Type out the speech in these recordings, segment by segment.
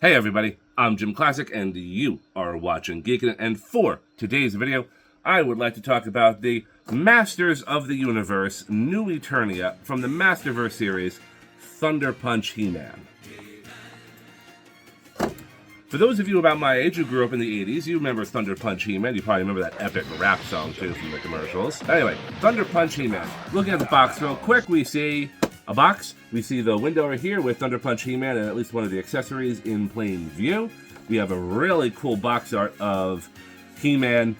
Hey everybody, I'm JimClassic and you are watching Geekin, and for today's video, I would like to talk about the Masters of the Universe New Eternia from the Masterverse series, Thunder Punch He-Man. For those of you about my age who grew up in the 80s, you remember Thunder Punch He-Man. You probably remember that epic rap song too from the commercials. Anyway, Thunder Punch He-Man. Looking at the box real quick, we see a box. We see the window over here with Thunder Punch He-Man and at least one of the accessories in plain view. We have a really cool box art of He-Man,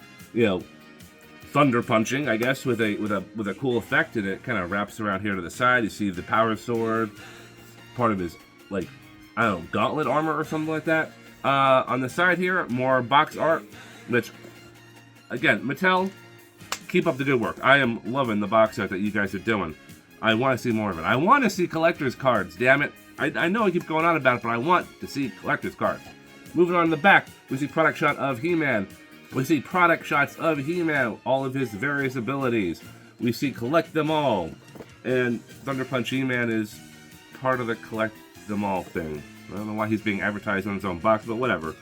thunder punching, I guess, with a cool effect, and it kind of wraps around here to the side. You see the power sword, part of his gauntlet armor or something like that. On the side here, more box art, which again, Mattel, keep up the good work. I am loving the box art that you guys are doing. I want to see more of it. I want to see collector's cards, damn it. I know I keep going on about it, but I want to see collector's cards. Moving on to the back, we see product shot of He-Man. We see product shots of He-Man, all of his various abilities. We see collect them all. And Thunder Punch He-Man is part of the collect them all thing. I don't know why he's being advertised on his own box, but whatever.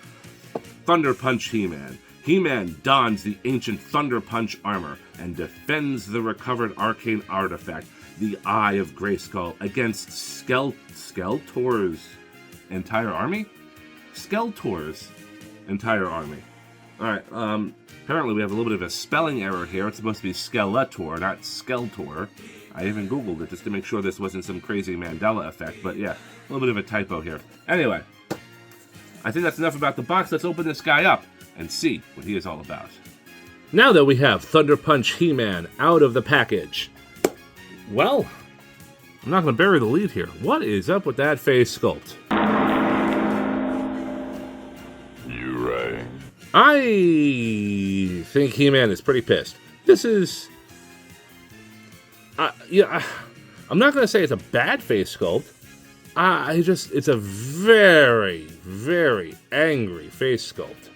Thunder Punch He-Man. He-Man dons the ancient Thunder Punch armor and defends the recovered arcane artifact, the Eye of Grayskull, against Skeletor's entire army? Skeletor's entire army. Alright, apparently we have a little bit of a spelling error here. It's supposed to be Skeletor, not Skeletor. I even Googled it just to make sure this wasn't some crazy Mandela effect, but yeah, a little bit of a typo here. Anyway, I think that's enough about the box. Let's open this guy up and see what he is all about. Now that we have Thunder Punch He-Man out of the package, well, I'm not going to bury the lead here. What is up with that face sculpt? You right. I think He-Man is pretty pissed. This is... I'm not going to say it's a bad face sculpt. It's a very, very angry face sculpt.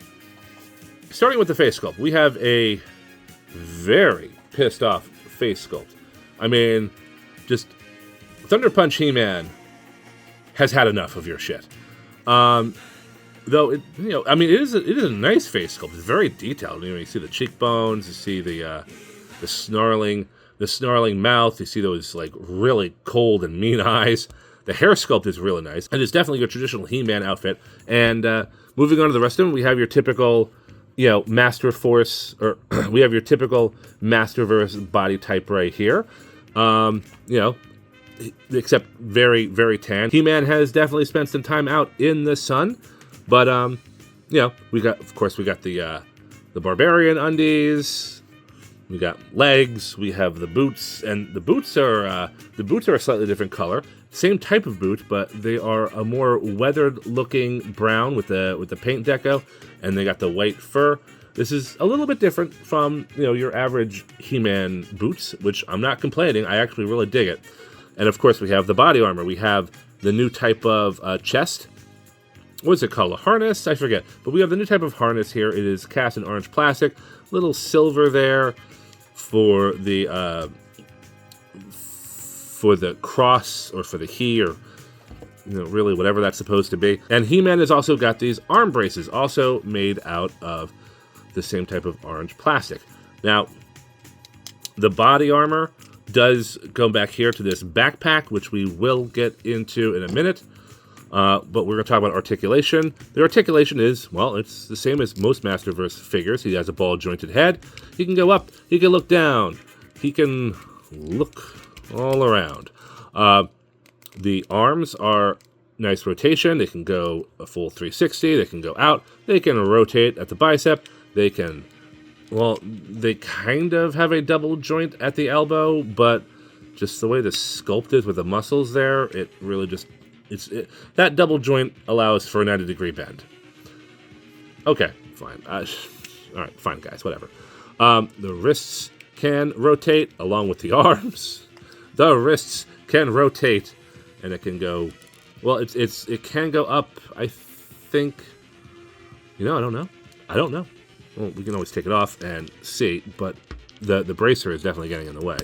Starting with the face sculpt, we have a very pissed off face sculpt. I mean, just Thunder Punch He-Man has had enough of your shit. Though it is a nice face sculpt. It's very detailed. You see the cheekbones, you see the snarling mouth, you see those like really cold and mean eyes. The hair sculpt is really nice, and it's definitely your traditional He-Man outfit. And moving on to the rest of them, we have your typical, Masterverse, or we have your typical Masterverse body type right here. Except very, very tan. He-Man has definitely spent some time out in the sun, but we got the Barbarian undies. We got legs. We have the boots, and the boots are a slightly different color. Same type of boot, but they are a more weathered-looking brown with the paint deco, and they got the white fur. This is a little bit different from your average He-Man boots, which I'm not complaining. I actually really dig it. And of course, we have the body armor. We have the new type of chest. What is it called? A harness? I forget. But we have the new type of harness here. It is cast in orange plastic. Little silver there for the cross, or for the he, or really whatever that's supposed to be. And He-Man has also got these arm braces, also made out of the same type of orange plastic. Now, the body armor does go back here to this backpack, which we will get into in a minute. But we're going to talk about articulation. The articulation is, well, it's the same as most Masterverse figures. He has a ball-jointed head. He can go up. He can look down. He can look all around. The arms are nice rotation. They can go a full 360. They can go out. They can rotate at the bicep. They can, they kind of have a double joint at the elbow, but just the way the sculpt is with the muscles there, it really just, that double joint allows for a 90-degree bend. Okay, fine. All right, fine, guys, whatever. The wrists can rotate along with the arms. The wrists can rotate, and it can go, it can go up, I think, I don't know. Well, we can always take it off and see, but the bracer is definitely getting in the way.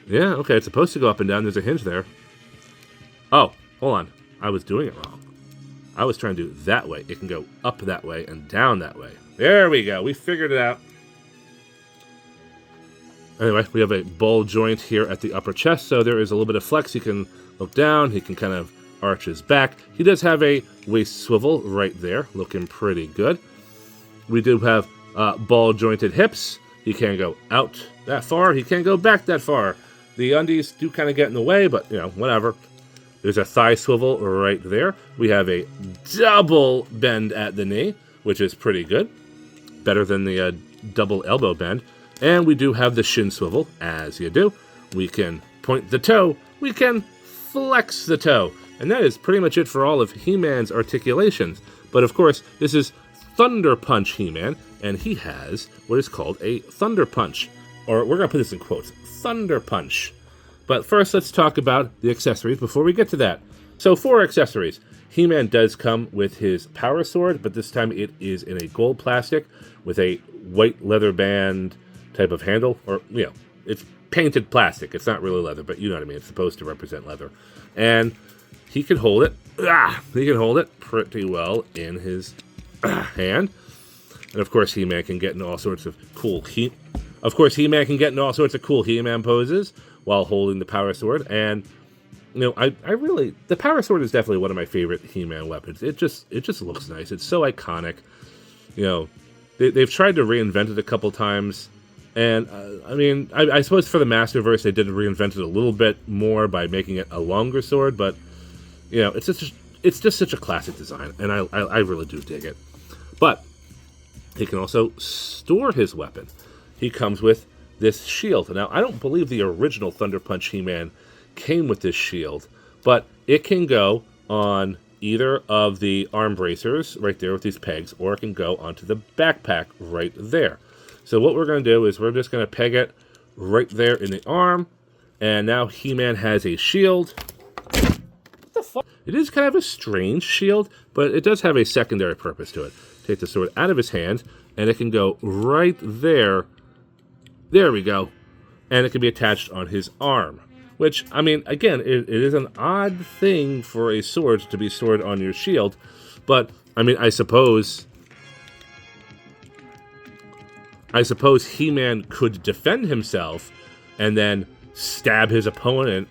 Yeah, okay, it's supposed to go up and down. There's a hinge there. Oh, hold on. I was doing it wrong. I was trying to do that way. It can go up that way and down that way. There we go. We figured it out. Anyway, we have a ball joint here at the upper chest, so there is a little bit of flex. He can look down. He can kind of arch his back. He does have a waist swivel right there, looking pretty good. We do have ball jointed hips. He can't go out that far. He can't go back that far. The undies do kind of get in the way, but, whatever. There's a thigh swivel right there. We have a double bend at the knee, which is pretty good. Better than the double elbow bend. And we do have the shin swivel, as you do. We can point the toe. We can flex the toe. And that is pretty much it for all of He-Man's articulations. But of course, this is Thunder Punch He-Man, and he has what is called a Thunder Punch. Or we're going to put this in quotes, Thunder Punch. But first, let's talk about the accessories before we get to that. So for accessories, He-Man does come with his power sword, but this time it is in a gold plastic with a white leather band type of handle. Or, it's painted plastic. It's not really leather, but you know what I mean. It's supposed to represent leather. And he can hold it. He can hold it pretty well in his hand. And of course, He-Man can get in all sorts of cool He-Man can get in all sorts of cool He-Man poses while holding the power sword. And I really, the power sword is definitely one of my favorite He-Man weapons. It just looks nice. It's so iconic. They've tried to reinvent it a couple times. And I suppose for the Masterverse they did reinvent it a little bit more by making it a longer sword. But it's just such a classic design, and I really do dig it. But he can also store his weapon. He comes with this shield. Now, I don't believe the original Thunder Punch He-Man came with this shield, but it can go on either of the arm bracers right there with these pegs, or it can go onto the backpack right there. So what we're going to do is we're just going to peg it right there in the arm, and now He-Man has a shield. What the fuck? It is kind of a strange shield, but it does have a secondary purpose to it. Take the sword out of his hand, and it can go right there. There we go. And it can be attached on his arm. Which, again, it is an odd thing for a sword to be stored on your shield. But, I suppose He-Man could defend himself and then stab his opponent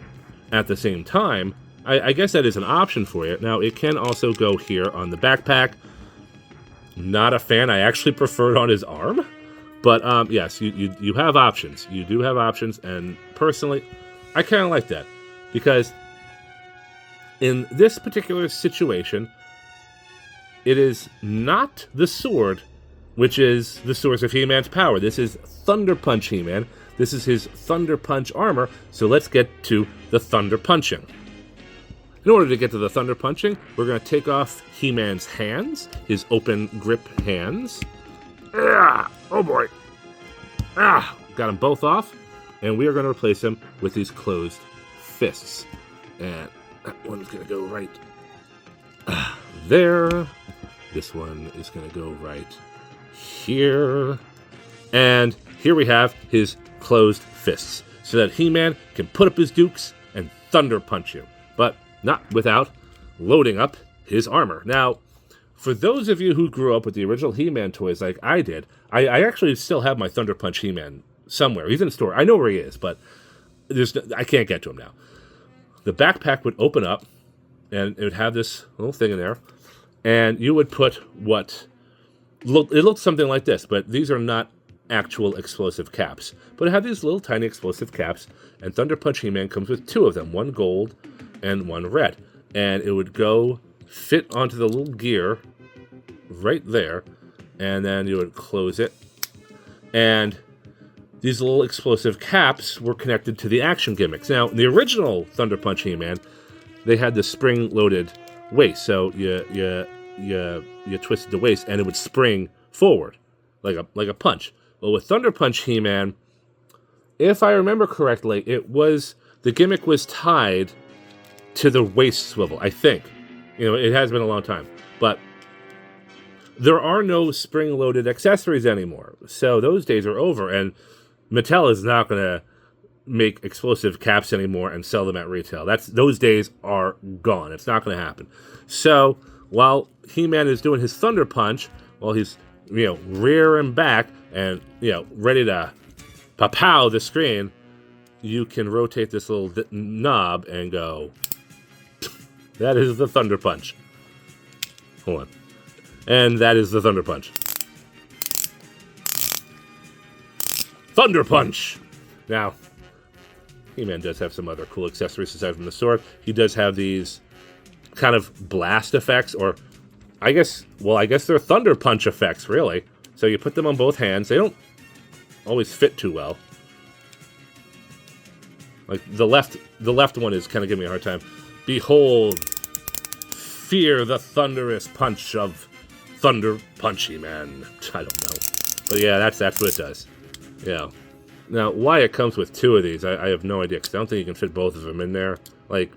at the same time. I guess that is an option for you. Now, it can also go here on the backpack. Not a fan. I actually prefer it on his arm. But, yes, you have options. You do have options, and personally, I kind of like that. Because in this particular situation, it is not the sword which is the source of He-Man's power. This is Thunder Punch He-Man. This is his Thunder Punch armor, so let's get to the Thunder Punching. In order to get to the Thunder Punching, we're going to take off He-Man's hands, his open grip hands. Oh boy. Got them both off, and we are going to replace them with these closed fists. And that one's going to go right there. This one is going to go right here. And here we have his closed fists, so that He-Man can put up his dukes and thunder punch you, but not without loading up his armor. Now, for those of you who grew up with the original He-Man toys like I did, I actually still have my Thunder Punch He-Man somewhere. He's in a store. I know where he is, but I can't get to him now. The backpack would open up, and it would have this little thing in there, and you would put it looked something like this, but these are not actual explosive caps. But it had these little tiny explosive caps, and Thunder Punch He-Man comes with two of them, one gold and one red. And it would go fit onto the little gear right there, and then you would close it. And these little explosive caps were connected to the action gimmicks. Now, in the original Thunder Punch He-Man, they had the spring-loaded waist, so you twisted the waist, and it would spring forward like a punch. Well, with Thunder Punch He-Man, if I remember correctly, the gimmick was tied to the waist swivel, I think. It has been a long time. But there are no spring-loaded accessories anymore. So those days are over, and Mattel is not going to make explosive caps anymore and sell them at retail. Those days are gone. It's not going to happen. So while He-Man is doing his Thunder Punch, while he's, rearing back and, ready to pow the screen, you can rotate this little knob and go, that is the Thunder Punch. Hold on. And that is the Thunder Punch. Thunder Punch! Now, He-Man does have some other cool accessories aside from the sword. He does have these kind of blast effects, or I guess they're Thunder Punch effects, really. So you put them on both hands. They don't always fit too well. Like the left one is kind of giving me a hard time. Behold, fear the thunderous punch of Thunder Punchy Man. I don't know, but yeah, that's what it does. Yeah. Now, why it comes with two of these, I have no idea, because I don't think you can fit both of them in there. Like,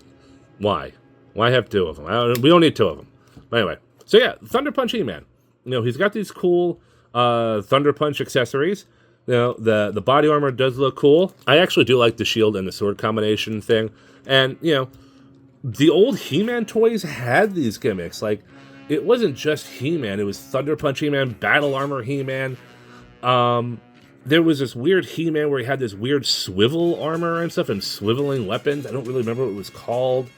why? Why have two of them? We don't need two of them. But anyway, so yeah, Thunder Punch He-Man. He's got these cool Thunder Punch accessories. The body armor does look cool. I actually do like the shield and the sword combination thing. And, the old He-Man toys had these gimmicks. Like, it wasn't just He-Man. It was Thunder Punch He-Man, Battle Armor He-Man. There was this weird He-Man where he had this weird swivel armor and stuff and swiveling weapons. I don't really remember what it was called.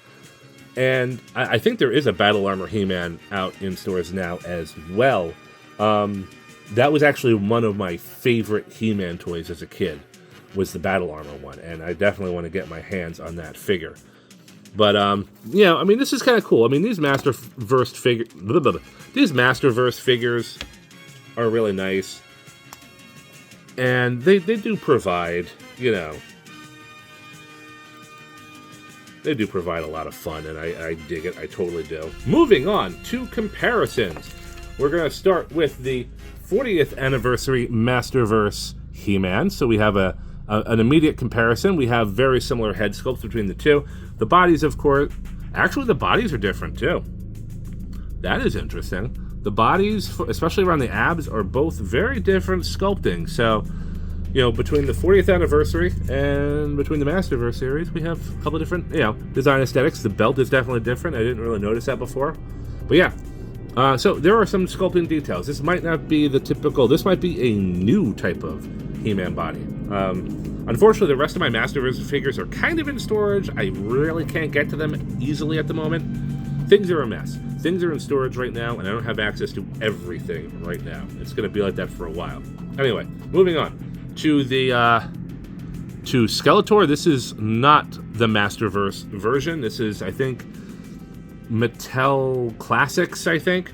And I think there is a Battle Armor He-Man out in stores now as well. That was actually one of my favorite He-Man toys as a kid, was the Battle Armor one. And I definitely want to get my hands on that figure. But, this is kind of cool. These Masterverse figures are really nice. And they do provide, they do provide a lot of fun, and I dig it. I totally do. Moving on to comparisons. We're going to start with the 40th anniversary Masterverse He-Man. So we have an immediate comparison. We have very similar head sculpts between the two. The bodies, of course, actually the bodies are different too. That is interesting. The bodies, especially around the abs, are both very different sculpting. So, between the 40th anniversary and between the Masterverse series, we have a couple of different, design aesthetics. The belt is definitely different. I didn't really notice that before. But yeah, so there are some sculpting details. This might not be the typical, this might be a new type of He-Man body. Unfortunately, the rest of my Masterverse figures are kind of in storage. I really can't get to them easily at the moment. Things are a mess. Things are in storage right now, and I don't have access to everything right now. It's going to be like that for a while. Anyway, moving on to the to Skeletor. This is not the Masterverse version. This is, I think, Mattel Classics, I think.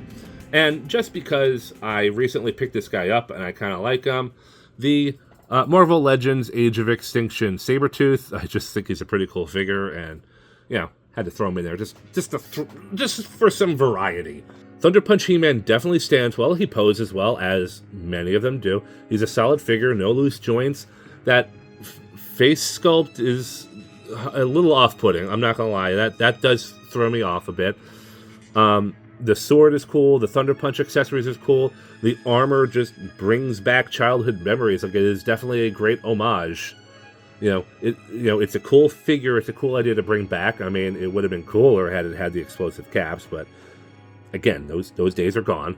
And just because I recently picked this guy up and I kind of like him, the Marvel Legends Age of Extinction Sabretooth, I just think he's a pretty cool figure, and had to throw him in there just for some variety. Thunder Punch He-Man definitely stands well. He poses well, as many of them do. He's a solid figure, no loose joints. That face sculpt is a little off-putting. I'm not gonna lie. That does throw me off a bit. The sword is cool. The Thunder Punch accessories is cool. The armor just brings back childhood memories. Like, it is definitely a great homage. It's a cool figure. It's a cool idea to bring back. It would have been cooler had it had the explosive caps, but again, those days are gone.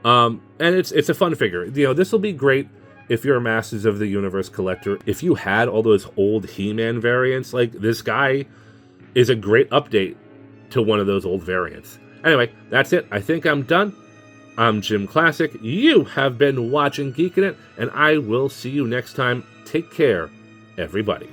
And it's a fun figure. This will be great if you're a Masters of the Universe collector. If you had all those old He-Man variants, like, this guy is a great update to one of those old variants. Anyway, that's it. I think I'm done. I'm JimClassic. You have been watching Geekin' It, and I will see you next time. Take care, everybody.